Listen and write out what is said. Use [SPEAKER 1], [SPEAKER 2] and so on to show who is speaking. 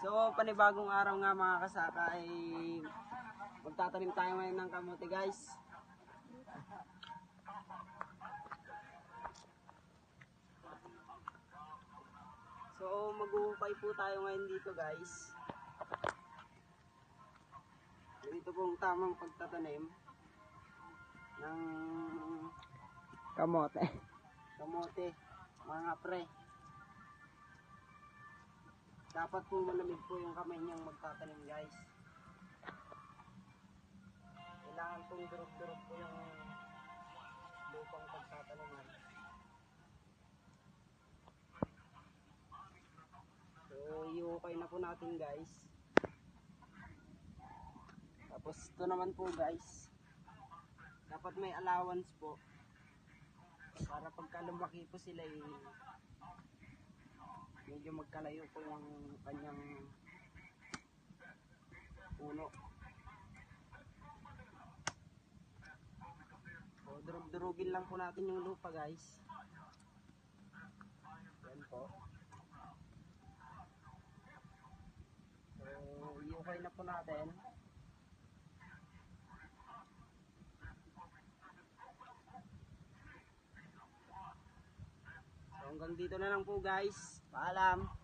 [SPEAKER 1] So, panibagong araw nga mga kasaka ay magtatanim tayo ngayon ng kamote guys. So, mag-uupay po tayo ngayon dito guys. Dito pong tamang pagtatanim ng kamote. Kamote, mga pre. Dapat po malamig po yung kamay niyang magtatanim guys. Kailangan pong durog-durog po yung lupang pagtataniman. So, iukay na po natin guys. Tapos ito naman po guys, dapat may allowance po para pagka lumaki po sila medyo magkalayo po yung kanyang puno. So, durug-durugin lang po natin yung lupa guys. Yan po. So, iukay na po natin. So, hanggang dito na lang po guys. Paalam.